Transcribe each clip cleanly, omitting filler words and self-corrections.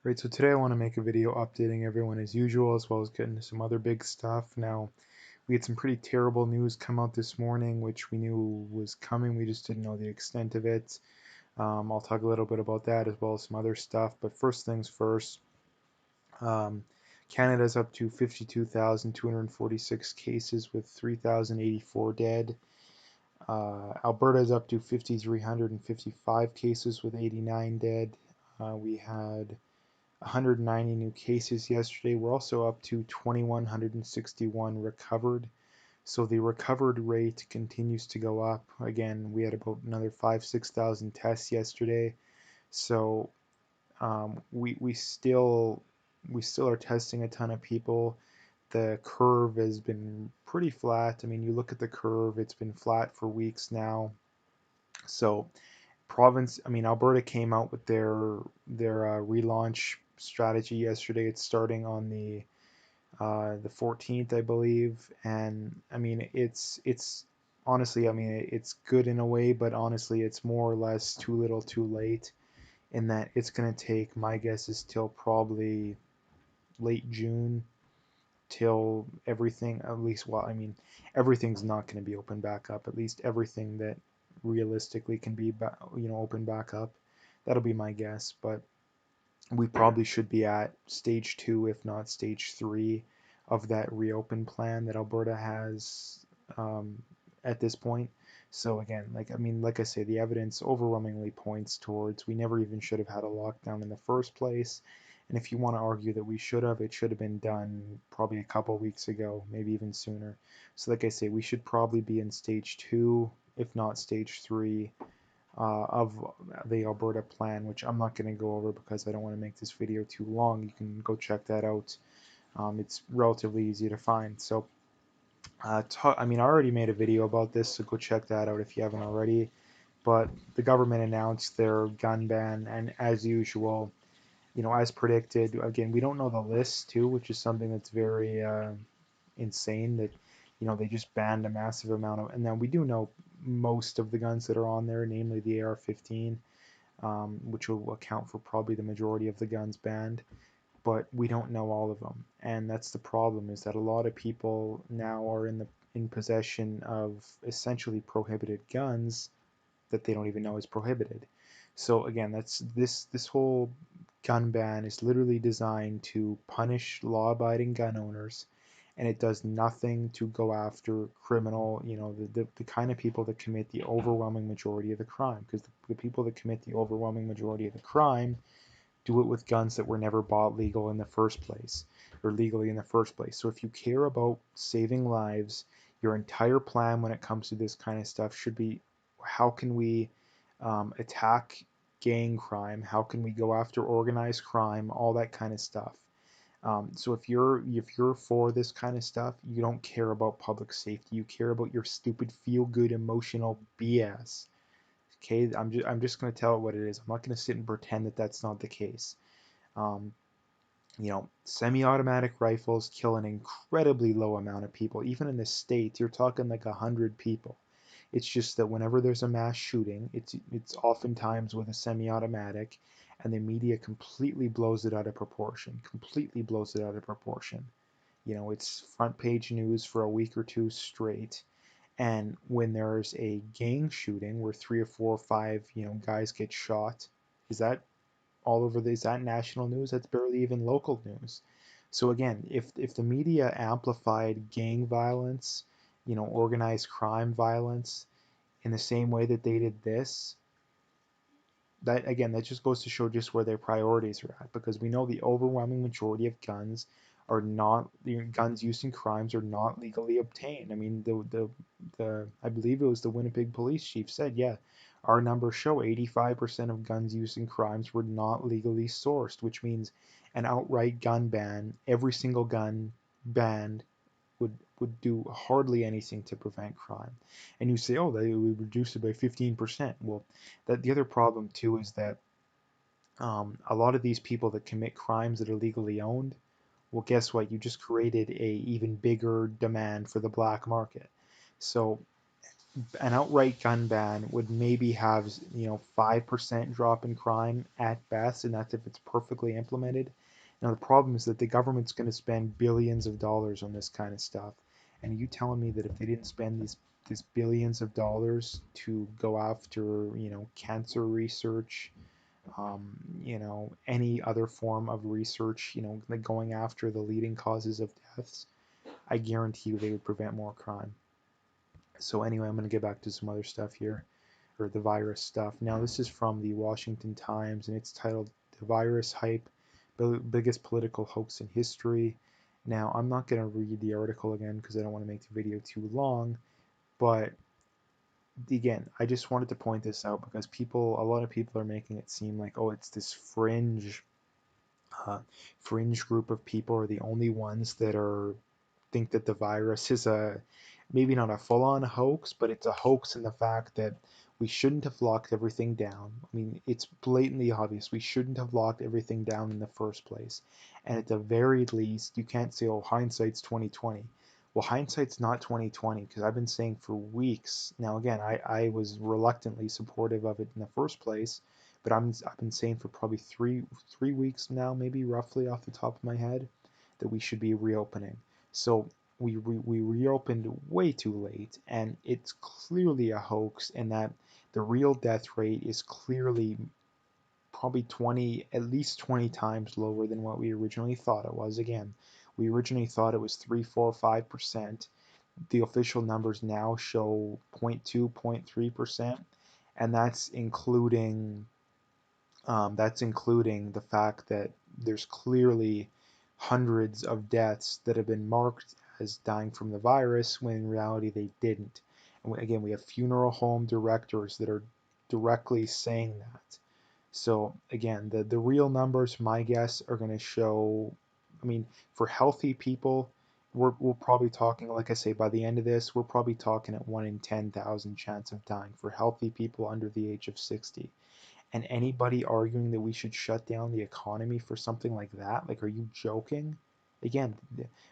Right, so today I want to make a video updating everyone as usual, as well as getting into some other big stuff. Now, we had some pretty terrible news come out this morning, which we knew was coming. We just didn't know the extent of it. I'll talk a little bit about that as well as some other stuff. But first things first, um, Canada's up to 52,246 cases with 3,084 dead. Alberta is up to 5,355 cases with 89 dead. We had 190 new cases yesterday. We're also up to 2,161 recovered. So the recovered rate continues to go up. Again, we had about another 6,000 tests yesterday. So we still are testing a ton of people. The curve has been pretty flat. I mean, you look at the curve; it's been flat for weeks now. So Alberta came out with their relaunch strategy yesterday. It's starting on the 14th, I believe, and I mean it's honestly, I mean it's good in a way, but honestly, it's more or less too little, too late. In that it's gonna take, my guess is till probably late June till everything, at least, well, I mean, everything's not going to be open back up. At least everything that realistically can be, open back up. That'll be my guess, but we probably should be at stage two, if not stage three, of that reopen plan that Alberta has at this point. So again, like I say, the evidence overwhelmingly points towards we never even should have had a lockdown in the first place. And if you want to argue that we should have, it should have been done probably a couple weeks ago, maybe even sooner. So like I say, we should probably be in stage two, if not stage three, of the Alberta plan, which I'm not going to go over because I don't want to make this video too long. You can go check that out. It's relatively easy to find. So, I already made a video about this, so go check that out if you haven't already. But the government announced their gun ban, and as usual, as predicted, again, we don't know the list too, which is something that's very insane that they just banned a massive amount of, and then we do know most of the guns that are on there, namely the AR-15, which will account for probably the majority of the guns banned, but we don't know all of them, and that's the problem, is that a lot of people now are in possession of essentially prohibited guns that they don't even know is prohibited. So again, that's this whole gun ban is literally designed to punish law-abiding gun owners, and it does nothing to go after criminal, the kind of people that commit the overwhelming majority of the crime, because the people that commit the overwhelming majority of the crime do it with guns that were never bought legal in the first place, or legally in the first place. So if you care about saving lives, your entire plan when it comes to this kind of stuff should be, how can we attack gang crime? How can we go after organized crime? All that kind of stuff. So if you're for this kind of stuff, you don't care about public safety. You care about your stupid feel good emotional BS. Okay, I'm just going to tell it what it is. I'm not going to sit and pretend that that's not the case. Um, Semi-automatic rifles kill an incredibly low amount of people. Even in the States, you're talking like 100 people. It's just that whenever there's a mass shooting, it's oftentimes with a semi-automatic, and the media completely blows it out of proportion. Completely blows it out of proportion. It's front page news for a week or two straight. And when there's a gang shooting where three or four or five, guys get shot, is that all over is that national news? That's barely even local news. So again, if the media amplified gang violence, organized crime violence in the same way that they did this, that again, that just goes to show just where their priorities are at, because we know the overwhelming majority of guns are not, the guns used in crimes are not legally obtained. I mean, the I believe it was the Winnipeg police chief said, yeah, our numbers show 85% of guns used in crimes were not legally sourced, which means an outright gun ban, every single gun banned, would do hardly anything to prevent crime. And you say, oh, they would reduce it by 15%. Well, that the other problem too is that a lot of these people that commit crimes that are legally owned, well, guess what? You just created a even bigger demand for the black market. So an outright gun ban would maybe have 5% drop in crime at best, and that's if it's perfectly implemented. Now the problem is that the government's going to spend billions of dollars on this kind of stuff, and you telling me that if they didn't spend these billions of dollars to go after cancer research, any other form of research, like going after the leading causes of deaths, I guarantee you they would prevent more crime. So anyway, I'm going to get back to some other stuff here, or the virus stuff. Now this is from the Washington Times, and it's titled "The Virus Hype: Biggest Political Hoax in History." Now I'm not going to read the article again because I don't want to make the video too long, but again, I just wanted to point this out because a lot of people are making it seem like, oh, it's this uh, fringe group of people are the only ones that are think that the virus is a maybe not a full-on hoax, but it's a hoax in the fact that we shouldn't have locked everything down. I mean, it's blatantly obvious we shouldn't have locked everything down in the first place. And at the very least, you can't say, "Oh, hindsight's 2020." Well, hindsight's not 2020 because I've been saying for weeks. Now, again, I was reluctantly supportive of it in the first place, but I've been saying for probably three weeks now, maybe roughly off the top of my head, that we should be reopening. So we reopened way too late, and it's clearly a hoax, and that the real death rate is clearly probably at least 20 times lower than what we originally thought it was. Again, we originally thought it was 3, 4, 5%. The official numbers now show 0.2, 0.3%, and that's including the fact that there's clearly hundreds of deaths that have been marked as dying from the virus when in reality they didn't. And again, we have funeral home directors that are directly saying that. So again, the real numbers, my guess, are going to show. I mean, for healthy people, we're probably talking, like I say, by the end of this, we're probably talking at 1 in 10,000 chance of dying for healthy people under the age of 60. And anybody arguing that we should shut down the economy for something like that, like, are you joking? Again,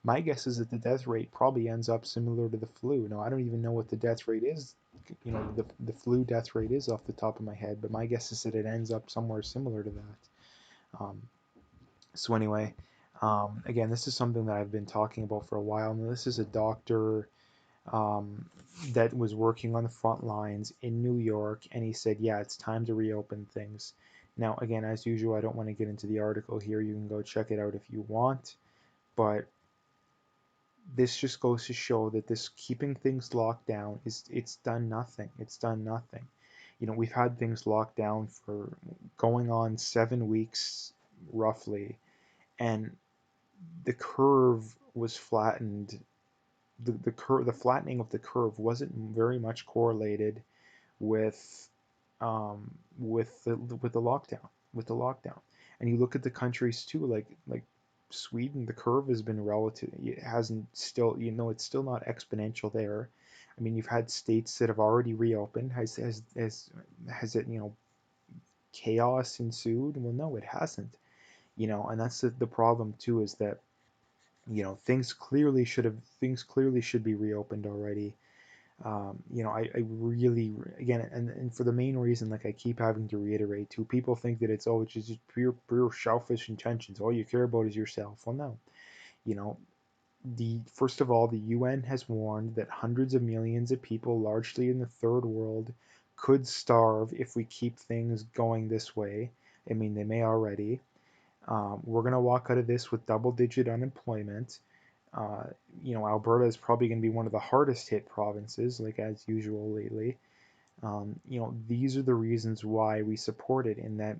my guess is that the death rate probably ends up similar to the flu. Now, I don't even know what the death rate is, the flu death rate is off the top of my head, but my guess is that it ends up somewhere similar to that. Um, so anyway, again, this is something that I've been talking about for a while. Now, this is a doctor um, that was working on the front lines in New York, and he said, yeah, it's time to reopen things. Now, again, as usual, I don't want to get into the article here. You can go check it out if you want, but this just goes to show that this keeping things locked down it's done nothing. It's done nothing. We've had things locked down for going on 7 weeks roughly, and the curve was flattened. The flattening of the curve wasn't very much correlated with with the lockdown. And you look at the countries too, like Sweden, the curve has been relative. It hasn't still, it's still not exponential there. I mean, you've had states that have already reopened. Has it, chaos ensued? Well, no, it hasn't. And that's the problem too, is that things clearly should be reopened already. I really, again, and for the main reason, like I keep having to reiterate too, people think that it's just pure selfish intentions. All you care about is yourself. Well, no. You know, first of all, the UN has warned that hundreds of millions of people, largely in the third world, could starve if we keep things going this way. I mean, they may already. We're going to walk out of this with double-digit unemployment. Uh, Alberta is probably going to be one of the hardest hit provinces, like as usual lately. These are the reasons why we support it, in that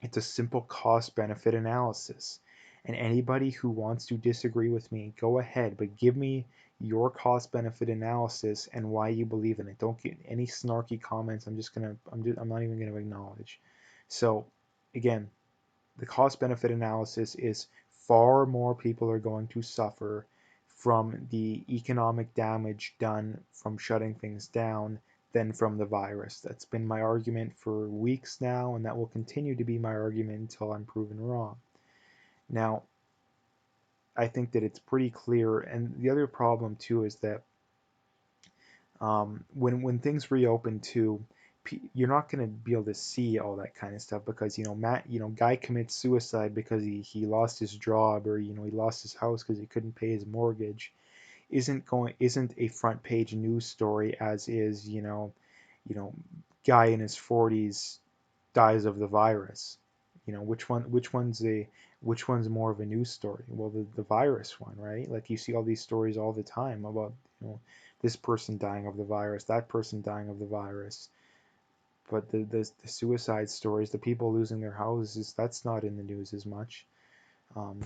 it's a simple cost benefit analysis. And anybody who wants to disagree with me, go ahead, but give me your cost benefit analysis and why you believe in it. Don't get any snarky comments. I'm not even gonna acknowledge. So again, the cost benefit analysis is far more people are going to suffer from the economic damage done from shutting things down than from the virus. That's been my argument for weeks now, and that will continue to be my argument until I'm proven wrong. Now, I think that it's pretty clear, and the other problem too is that When things reopen too, you're not going to be able to see all that kind of stuff because Matt, guy commits suicide because he lost his job, or he lost his house because he couldn't pay his mortgage, isn't a front page news story as is you know guy in his 40s dies of the virus. Which one's more of a news story? Well, the virus one, right? Like, you see all these stories all the time about this person dying of the virus, that person dying of the virus. But the suicide stories, the people losing their houses, that's not in the news as much. um,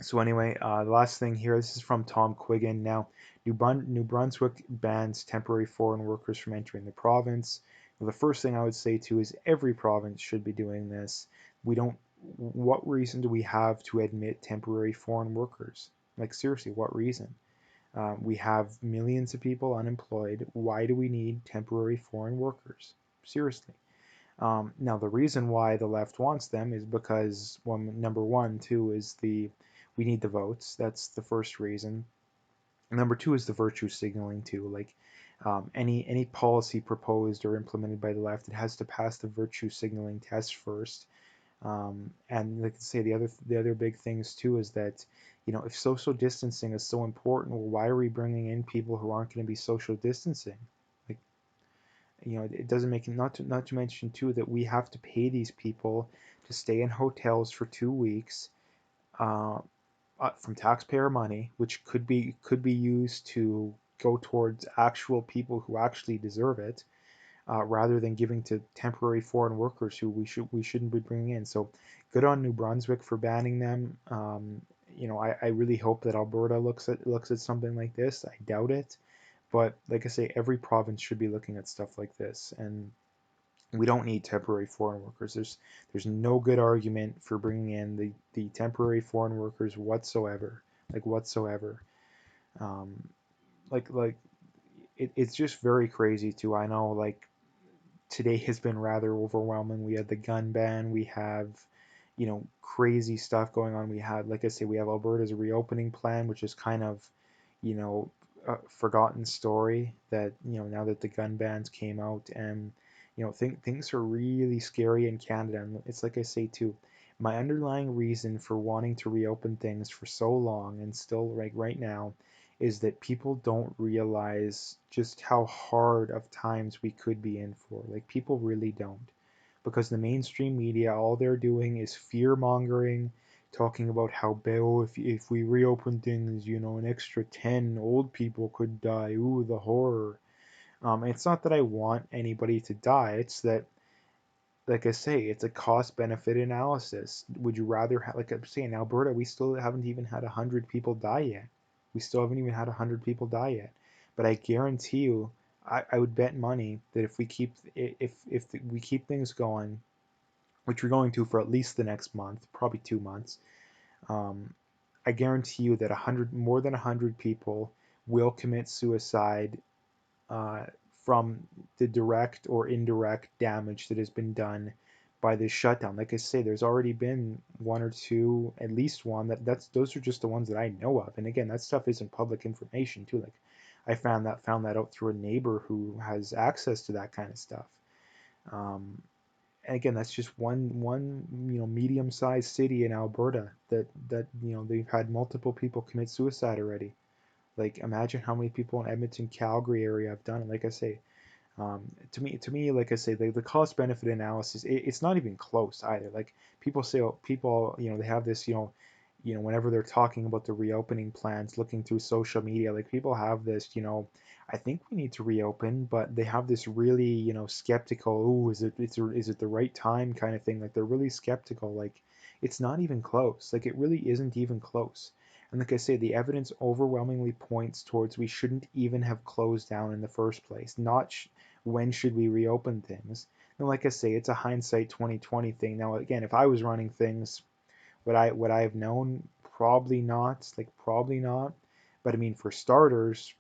so anyway, the last thing here, this is from Tom Quiggin. Now, New Brunswick bans temporary foreign workers from entering the province. Well, the first thing I would say too is every province should be doing this. We don't. What reason do we have to admit temporary foreign workers? Like, seriously, what reason? We have millions of people unemployed. Why do we need temporary foreign workers? Seriously. Now, the reason why the left wants them is because, well, number one, too, is we need the votes. That's the first reason. Number two is the virtue signaling too. Like, any policy proposed or implemented by the left, it has to pass the virtue signaling test first. And like I say, the other big things too is that if social distancing is so important, well, why are we bringing in people who aren't going to be social distancing? Like, it doesn't make, not to mention too that we have to pay these people to stay in hotels for 2 weeks, uh, from taxpayer money, which could be used to go towards actual people who actually deserve it, rather than giving to temporary foreign workers who we shouldn't be bringing in. So good on New Brunswick for banning them. I really hope that Alberta looks at something like this. I doubt it, but like I say, every province should be looking at stuff like this, and we don't need temporary foreign workers. There's no good argument for bringing in the temporary foreign workers whatsoever, like whatsoever. Um, like it's just very crazy too. I know, like, today has been rather overwhelming. We had the gun ban. We have, crazy stuff going on. We had, like I say, we have Alberta's reopening plan, which is kind of, you know, a forgotten story that, now that the gun bans came out, and, things are really scary in Canada. And it's like I say too, my underlying reason for wanting to reopen things for so long and still, like, right now, is that people don't realize just how hard of times we could be in for. Like, people really don't. Because the mainstream media, all they're doing is fear mongering, talking about how, Bill, if we reopen things, an extra 10 old people could die. Ooh, the horror. It's not that I want anybody to die. It's that, like I say, it's a cost benefit analysis. Would you rather have, like I'm saying, in Alberta, we still haven't even had 100 people die yet. We still haven't even had 100 people die yet. But I guarantee you, I would bet money that if we keep things going, which we're going to for at least the next month, probably 2 months, um, I guarantee you that more than 100 people will commit suicide, uh, from the direct or indirect damage that has been done by this shutdown. Like I say, there's already been one or two, at least one. Those are just the ones that I know of. And again, that stuff isn't public information too. Like, I found that out through a neighbor who has access to that kind of stuff. Um, and again, that's just one medium-sized city in Alberta that they've had multiple people commit suicide already. Like, imagine how many people in Edmonton, Calgary area have done it. Like I say, to me, like I say, the cost benefit analysis, it's not even close either. Like, people, they have this, whenever they're talking about the reopening plans, looking through social media, like, people have this, I think we need to reopen, but they have this really, skeptical, oh, is it the right time kind of thing. Like, they're really skeptical. Like, it's not even close. Like, it really isn't even close. And like I say, the evidence overwhelmingly points towards we shouldn't even have closed down in the first place. Not when should we reopen things. And like I say, it's a hindsight 2020 thing. Now, again, if I was running things, would I have known? Probably not. Like, probably not. But I mean, for starters,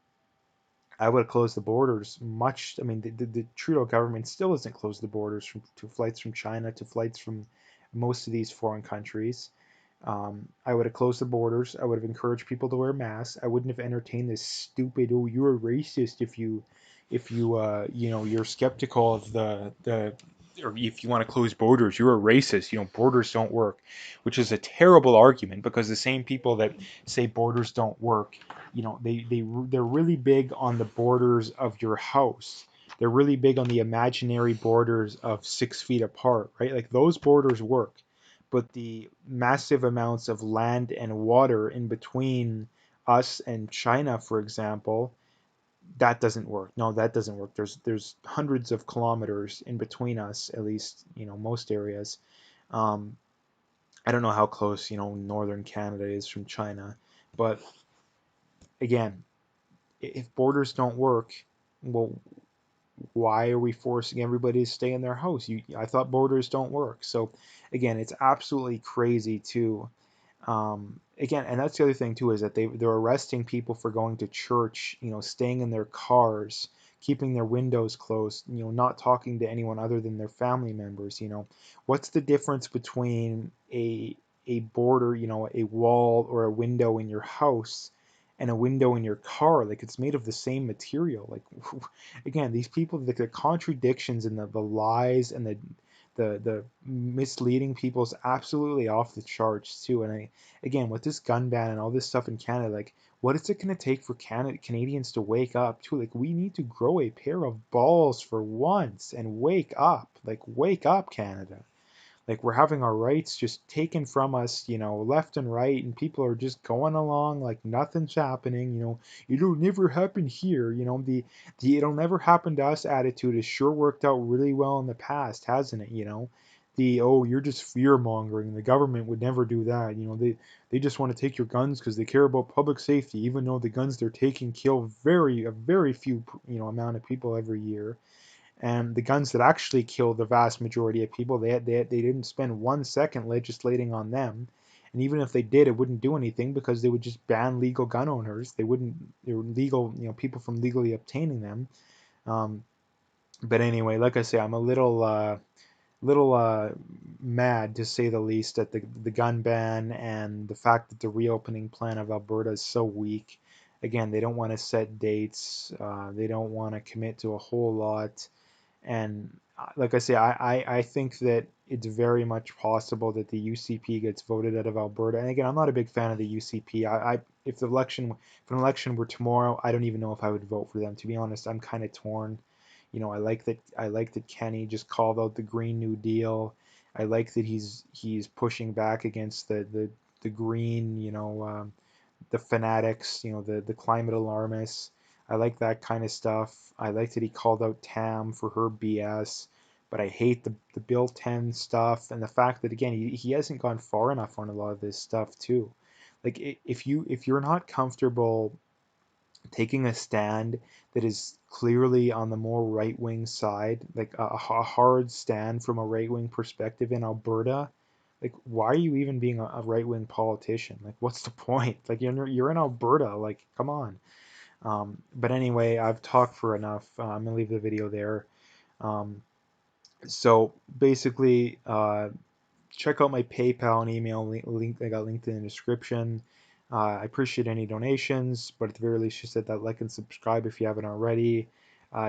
I would have closed the borders much. I mean, the Trudeau government still hasn't closed the borders to flights from China, to flights from most of these foreign countries. I would have closed the borders. I would have encouraged people to wear masks. I wouldn't have entertained this stupid, oh, you're a racist if you you know, you're skeptical of the or if you want to close borders, you're a racist. You know, borders don't work, which is a terrible argument because the same people that say borders don't work, you know, they're really big on the borders of your house. They're really big on the imaginary borders of 6 feet apart, right? Like those borders work, but the massive amounts of land and water in between us and China, for example, that doesn't work. No, that doesn't work. There's hundreds of kilometers in between us, at least, you know, most areas. Um, I don't know how close, you know, northern Canada is from China, but again, if borders don't work, well, why are we forcing everybody to stay in their house? I thought borders don't work. So again, it's absolutely crazy too. Again, and that's the other thing too, is that they're arresting people for going to church, you know, staying in their cars, keeping their windows closed, you know, not talking to anyone other than their family members. You know, what's the difference between a border, you know, a wall or a window in your house and a window in your car? Like it's made of the same material. Like again, these people, the contradictions and the lies and the misleading people is absolutely off the charts too. And I, again, with this gun ban and all this stuff in Canada, like what is it going to take for Canadians to wake up too? Like we need to grow a pair of balls for once and wake up. Like wake up, Canada. Like we're having our rights just taken from us, you know, left and right, and people are just going along like nothing's happening. You know, it'll never happen here. You know, the it'll never happen to us attitude has sure worked out really well in the past, hasn't it? You know, the oh, you're just fear mongering. The government would never do that. You know, they just want to take your guns because they care about public safety, even though the guns they're taking kill a very few, you know, amount of people every year. And the guns that actually kill the vast majority of people, they didn't spend 1 second legislating on them. And even if they did, it wouldn't do anything because they would just ban legal gun owners. They wouldn't, they were legal, you know, people from legally obtaining them. Um, but anyway, like I say, I'm a little mad to say the least at the gun ban and the fact that the reopening plan of Alberta is so weak. Again, they don't want to set dates. They don't want to commit to a whole lot. And like I say, I think that it's very much possible that the UCP gets voted out of Alberta. And again, I'm not a big fan of the UCP. If if an election were tomorrow, I don't even know if I would vote for them. To be honest, I'm kind of torn. You know, I like that Kenny just called out the Green New Deal. I like that he's pushing back against the green, you know, the fanatics, you know, the climate alarmists. I like that kind of stuff. I like that he called out Tam for her BS, but I hate the Bill 10 stuff and the fact that again he hasn't gone far enough on a lot of this stuff too. Like if you're not comfortable taking a stand that is clearly on the more right wing side, like a hard stand from a right wing perspective in Alberta, like why are you even being a right wing politician? Like what's the point? Like you're in Alberta, like come on. But anyway, I've talked for enough. I'm gonna leave the video there. Um, so basically, check out my PayPal and email link. I got linked in the description. I appreciate any donations, but at the very least, just hit that like and subscribe if you haven't already.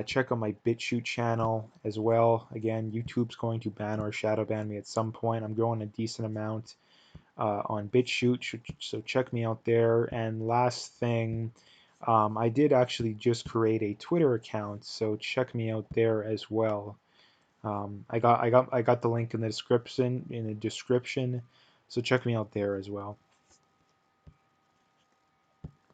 Check out my BitChute channel as well. Again, YouTube's going to ban or shadow ban me at some point. I'm growing a decent amount on BitChute, so check me out there. And last thing, I did actually just create a Twitter account, so check me out there as well. I got the link in the description so check me out there as well.